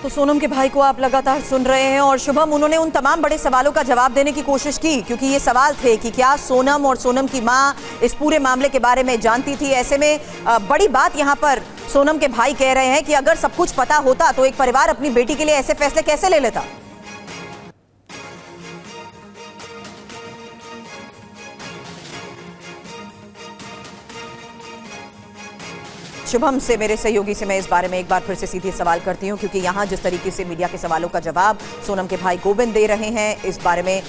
तो सोनम के भाई को आप लगातार सुन रहे हैं और शुभम, उन्होंने उन तमाम बड़े सवालों का जवाब देने की कोशिश की, क्योंकि ये सवाल थे कि क्या सोनम और सोनम की मां इस पूरे मामले के बारे में जानती थी। ऐसे में बड़ी बात यहां पर सोनम के भाई कह रहे हैं कि अगर सब कुछ पता होता तो एक परिवार अपनी बेटी के लिए ऐसे फैसले कैसे ले लेता। शुभम से, मेरे सहयोगी से मैं इस बारे में एक बार फिर से सीधे सवाल करती हूं, क्योंकि यहां जिस तरीके से मीडिया के सवालों का जवाब सोनम के भाई गोविंद दे रहे हैं, इस बारे में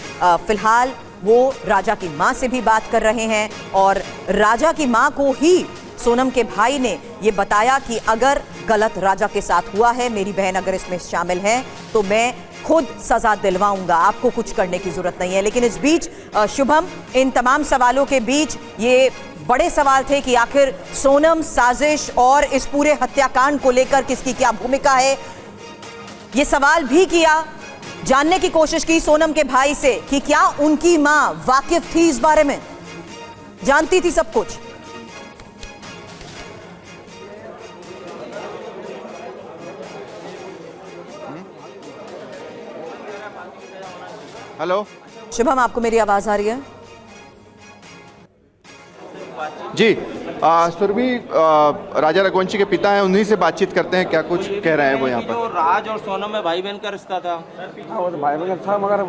फिलहाल वो राजा की मां से भी बात कर रहे हैं और राजा की मां को ही सोनम के भाई ने ये बताया कि अगर गलत राजा के साथ हुआ है, मेरी बहन अगर इसमें शामिल है तो मैं खुद सजा दिलवाऊंगा, आपको कुछ करने की जरूरत नहीं है। लेकिन इस बीच शुभम, इन तमाम सवालों के बीच ये बड़े सवाल थे कि आखिर सोनम, साजिश और इस पूरे हत्याकांड को लेकर किसकी क्या भूमिका है, ये सवाल भी किया। जानने की कोशिश की सोनम के भाई से कि क्या उनकी मां वाकिफ थी इस बारे में, जानती थी सब कुछ। हेलो शुभम, आपको मेरी आवाज आ रही है? जी, सुरभि राजा रघुवंशी के पिता हैं, उन्हीं से बातचीत करते हैं, क्या कुछ कह रहे हैं वो यहाँ पर। तो राज और सोनम में भाई बहन का रिश्ता था। हाँ, वो तो भाई बहन था, मगर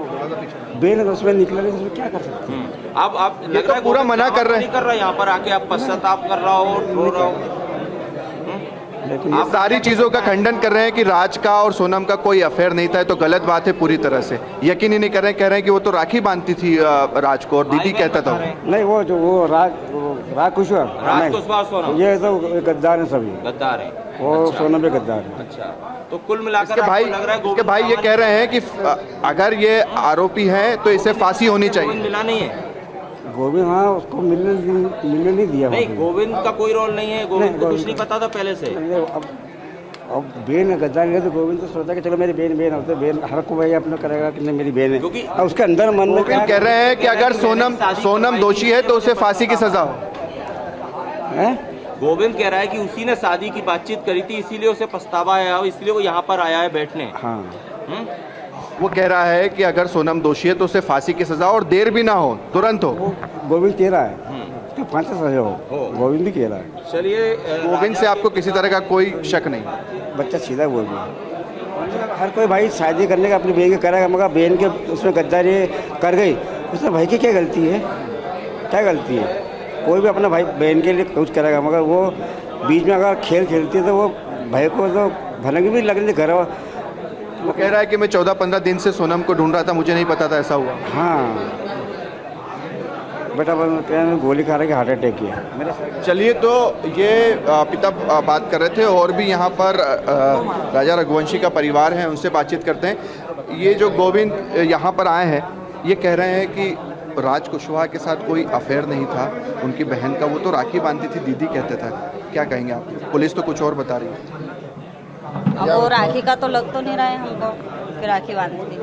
बेन उसमें निकला नहीं, उसमें क्या कर सकते हैं। अब आप ये तो पूरा मना कर रहे हैं, नहीं कर रहा यहाँ पर आके आप पश्चाताप कर रहा हो, रो रहा हो। लेकिन आप सारी चीजों का खंडन कर रहे हैं कि राज का और सोनम का कोई अफेयर नहीं था, ये तो गलत बात है पूरी तरह से। यकीन ही नहीं कर रहे हैं, कह रहे हैं कि वो तो राखी बांधती थी राज को और दीदी कहता था। नहीं, वो जो वो राज कुशवाहा, ये तो गद्दार है, सभी गद्दार है। वो सोनम भी गद्दार है। अच्छा, तो कुल मिलाकर इसके भाई, लग रहा है इसके भाई ये कह रहे हैं कि अगर ये आरोपी है तो इसे फांसी होनी चाहिए। मिला नहीं है गोविंद, हाँ उसको मिलने नहीं दिया। नहीं, गोविंद का कोई रोल नहीं है, गोविंद को कुछ नहीं पता था पहले से। अब बेन गद्दार है तो गोविंद तो सोचा कि चलो मेरी बेन होते, बेन हर को भाई अपना करेगा कि नहीं मेरी बेन है, क्योंकि उसके अंदर मन में क्या कह रहे हैं कि अगर सोनम दोषी है तो उसे फांसी की सजा हो। गोविंद कह रहा है कि उसी ने शादी की बातचीत करी थी, इसीलिए उसे पछतावा आया, इसलिए वो यहाँ पर आया है बैठने। हाँ, वो कह रहा है कि अगर सोनम दोषी है तो उसे फांसी की सजा और देर भी ना हो, तुरंत हो। गोविंद कह रहा है उसके फांसी सजा हो, गोविंद भी कह रहा है। चलिए, गोविंद से आपको किसी तरह का कोई शक नहीं? बच्चा सीधा बोल रहा, हर कोई भाई शादी करने का अपनी बहन के करेगा, मगर बहन के उसमें गद्दारी कर गई, उसमें भाई की क्या गलती है? क्या गलती है? कोई भी अपना भाई बहन के लिए कुछ करेगा, मगर वो बीच में अगर खेल खेलती है तो वो भाई को तो भनक भी लगने घर। वो कह रहा है कि मैं 14-15 दिन से सोनम को ढूंढ रहा था, मुझे नहीं पता था ऐसा हुआ। हाँ बेटा, गोली खा रहे कि हार्ट अटैक किया। चलिए, तो ये पिता बात कर रहे थे और भी यहाँ पर राजा रघुवंशी का परिवार है, उनसे बातचीत करते हैं। ये जो गोविंद यहाँ पर आए हैं, ये कह रहे हैं कि राज कुशवाहा के साथ कोई अफेयर नहीं था उनकी बहन का, वो तो राखी बांधती थी, दीदी कहते था। क्या कहेंगे आप? पुलिस तो कुछ और बता रही है। अब वो राखी का तो लग तो नहीं रहा है हमको कि राखी बांधती थी।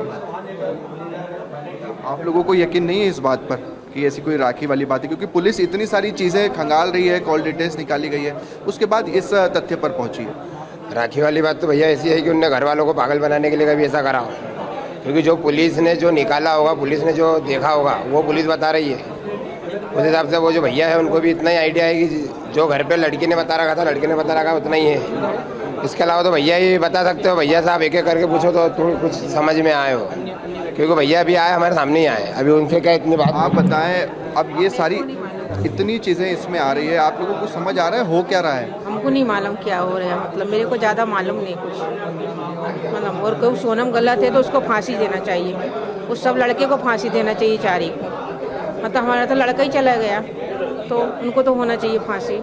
आप लोगों को यकीन नहीं है इस बात पर कि ऐसी कोई राखी वाली बात है? क्योंकि पुलिस इतनी सारी चीज़ें खंगाल रही है, कॉल डिटेल्स निकाली गई है, उसके बाद इस तथ्य पर पहुंची है। राखी वाली बात तो भैया ऐसी है कि उनने घर वालों को पागल बनाने के लिए कभी ऐसा करा, क्योंकि जो पुलिस ने जो निकाला होगा, पुलिस ने जो देखा होगा, वो पुलिस बता रही है। उस हिसाब से वो जो भैया है उनको भी इतना ही आइडिया है कि जो घर पे लड़की ने बता रखा था, लड़के ने बता रखा, उतना ही है। इसके अलावा तो भैया ही बता सकते हो। भैया साहब एक एक करके पूछो तो तुम कुछ समझ में आए हो, क्योंकि भैया अभी आए, हमारे सामने ही आए, अभी उनसे क्या इतनी बात। आप बताएं, अब ये सारी इतनी चीज़ें इसमें आ रही है, आप लोगों को समझ आ रहा है हो क्या रहा है? हमको नहीं मालूम क्या हो रहा है, मतलब मेरे को ज़्यादा मालूम नहीं कुछ, मतलब। और कोई सोनम गलत है तो उसको फांसी देना चाहिए, उस सब लड़के को फांसी देना चाहिए, चारी को। मतलब हमारा तो लड़का ही चला गया, तो उनको तो होना चाहिए फांसी।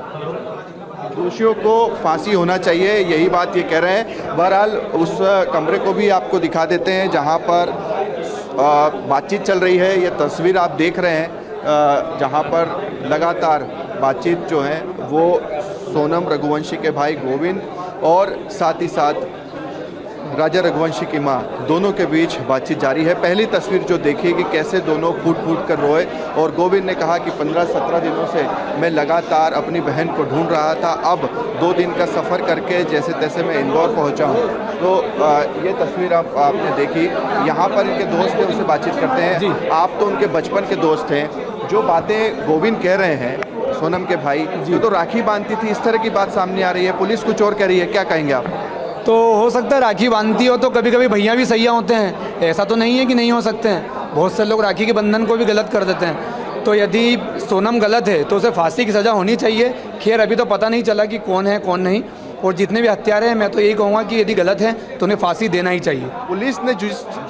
दोषियों को फांसी होना चाहिए, यही बात ये कह रहे हैं। बहरहाल उस कमरे को भी आपको दिखा देते हैं जहां पर बातचीत चल रही है। ये तस्वीर आप देख रहे हैं जहां पर लगातार बातचीत जो है वो सोनम रघुवंशी के भाई गोविंद और साथ ही साथ राजा रघुवंशी की मां, दोनों के बीच बातचीत जारी है। पहली तस्वीर जो देखी कि कैसे दोनों फूट फूट कर रोए और गोविंद ने कहा कि 15-17 दिनों से मैं लगातार अपनी बहन को ढूंढ रहा था, अब 2 दिन का सफ़र करके जैसे तैसे मैं इंदौर पहुंचा हूं। तो ये तस्वीर आपने देखी। यहाँ पर इनके दोस्त हैं, उनसे बातचीत करते हैं। आप तो उनके बचपन के दोस्त हैं। जो बातें गोविंद कह रहे हैं सोनम के भाई, जो तो राखी बांधती थी, इस तरह की बात सामने आ रही है, पुलिस कुछ और कह रही है, क्या कहेंगे आप? तो हो सकता है राखी बांधती हो तो कभी कभी भैया भी सैया होते हैं, ऐसा तो नहीं है कि नहीं हो सकते हैं। बहुत से लोग राखी के बंधन को भी गलत कर देते हैं। तो यदि सोनम गलत है तो उसे फांसी की सज़ा होनी चाहिए। खैर अभी तो पता नहीं चला कि कौन है कौन नहीं, और जितने भी हत्यारे हैं मैं तो यही कहूँगा कि यदि गलत है तो उन्हें फांसी देना ही चाहिए। पुलिस ने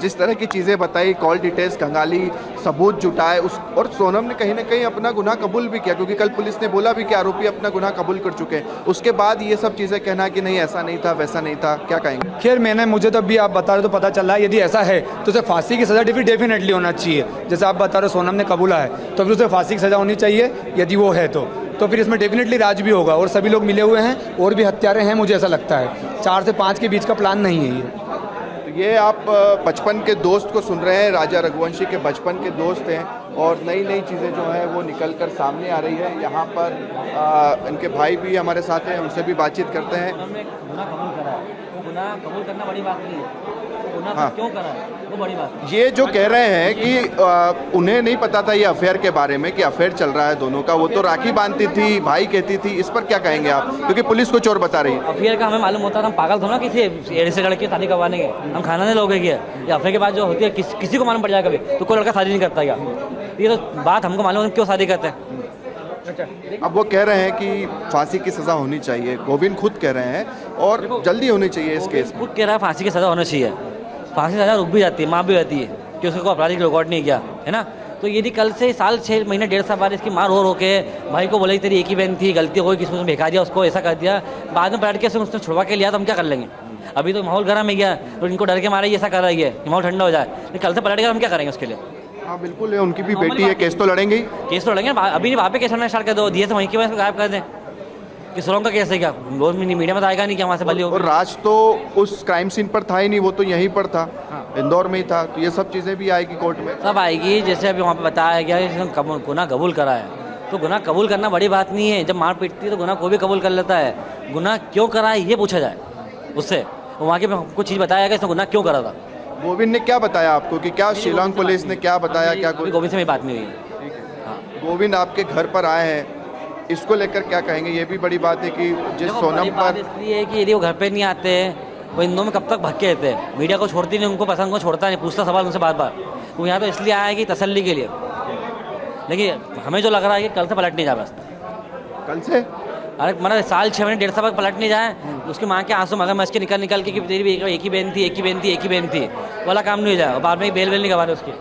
जिस तरह की चीज़ें बताई, कॉल डिटेल्स खंगाली, सबूत जुटाए, उस और सोनम ने कहीं ना कहीं अपना गुनाह कबूल भी किया, क्योंकि कल पुलिस ने बोला भी कि आरोपी अपना गुनाह कबूल कर चुके हैं। उसके बाद ये सब चीज़ें कहना कि नहीं ऐसा नहीं था वैसा नहीं था, क्या कहेंगे? खैर मुझे तो अभी आप बता रहे तो पता चल रहा है, यदि ऐसा है तो उसे फांसी की सज़ा डेफिनेटली होना चाहिए। जैसे आप बता रहे हो सोनम ने कबूला है तो फिर उसे फांसी की सज़ा होनी चाहिए। यदि वो है तो फिर इसमें डेफिनेटली राज भी होगा, और सभी लोग मिले हुए हैं और भी हत्यारे हैं, मुझे ऐसा लगता है। 4 से 5 के बीच का प्लान नहीं है ये। ये आप बचपन के दोस्त को सुन रहे हैं। राजा रघुवंशी के बचपन के दोस्त हैं और नई नई चीज़ें जो हैं वो निकल कर सामने आ रही है। यहाँ पर इनके भाई भी हमारे साथ हैं, उनसे भी बातचीत करते हैं। गुनाह कबूल करना बड़ी बात नहीं है, गुनाह हाँ। क्यों करा है वो बड़ी बात है। ये जो कह रहे हैं कि उन्हें नहीं पता था ये अफेयर के बारे में कि अफेयर चल रहा है दोनों का, वो तो राखी बांधती थी, भाई कहती थी, इस पर क्या कहेंगे आप? क्योंकि पुलिस कुछ और बता रही है। अफेयर का हमें मालूम होता है, हम पागल थोड़ा किसी एड़े से लड़के शादी करवाने के, हम खाना नहीं लोगे क्या? ये अफेयर के बाद जो होती है किसी को मालूम पड़ जाए कभी तो कोई लड़का शादी नहीं करता क्या? ये तो बात हमको मालूम है क्यों शादी करते हैं। अब वो कह रहे हैं कि फांसी की सज़ा होनी चाहिए, गोविंद खुद कह रहे हैं, और जल्दी होनी चाहिए इस केस में। खुद कह रहा है फांसी की सज़ा होना चाहिए। फांसी की सज़ा रुक भी जाती है, माँ भी रहती है कि उसको आपराधिक रिकॉर्ड नहीं किया है ना। तो यदि कल से साल 6 महीने 1.5 साल बाद इसकी माँ रो के भाई को बोले तेरी एक ही बहन थी, गलती हो गई, किसी ने भेजा दिया उसको, ऐसा कर दिया, बाद में पलट के उसने छुड़वा के लिया तो हम क्या कर लेंगे? अभी तो माहौल गर्म है गया, तो इनको डर के मारे ऐसा कर रही है कि माहौल ठंडा हो जाए, लेकिन कल से पलट गया हम क्या करेंगे उसके लिए? हाँ बिल्कुल है, उनकी भी बेटी है, केस तो लड़ेंगे ही। केस तो लड़ेंगे, अभी नहीं वहाँ पे केस लड़ना स्टार्ट कर दो, दिए से वहीं की वजह से गायब कर दें कि सुरंग का केस है क्या? रोज मीडिया में तो आएगा नहीं क्या वहाँ से बली हो। और राज तो उस क्राइम सीन पर था ही नहीं, वो तो यहीं पर था, इंदौर में ही था। तो ये सब चीज़ें भी आएगी कोर्ट में, सब आएगी। जैसे अभी वहाँ पे बताया गया कि गुनाह कबूल करा है, तो गुनाह कबूल करना बड़ी बात नहीं है। जब मार पीटती है तो गुनाह को भी कबूल कर लेता है। गुनाह क्यों करा है ये पूछा जाए उससे, वहाँ के कुछ चीज़ बताया गया इसने गुनाह क्यों करा था। गोविंद ने क्या बताया आपको कि क्या शिलांग पुलिस ने क्या बताया? क्या गोविंद से मेरी बात नहीं हुई। गोविंद आपके घर पर आए हैं, इसको लेकर क्या कहेंगे? ये भी बड़ी बात है कि जिस सोनम पर, इसलिए कि यदि वो घर पे नहीं आते वो इंदौर में कब तक भटके रहते हैं, मीडिया को छोड़ती नहीं, उनको पसंद को छोड़ता नहीं, पूछता सवाल उनसे बार बार। वो यहाँ तो इसलिए आया कि तसल्ली के लिए, लेकिन हमें जो लग रहा है कि कल से पलट नहीं जाए बस। कल से? अरे मतलब साल 6 महीने 1.5 साल तक पलट नहीं जाए, उसकी माँ के आंसू मगरमच्छ के निकल के कि तेरी भी एक ही बहन थी, एक ही बहन थी, एक ही बहन थी, वाला काम नहीं हो जाए, और बाद में बेल नहीं गवा रहे उसकी।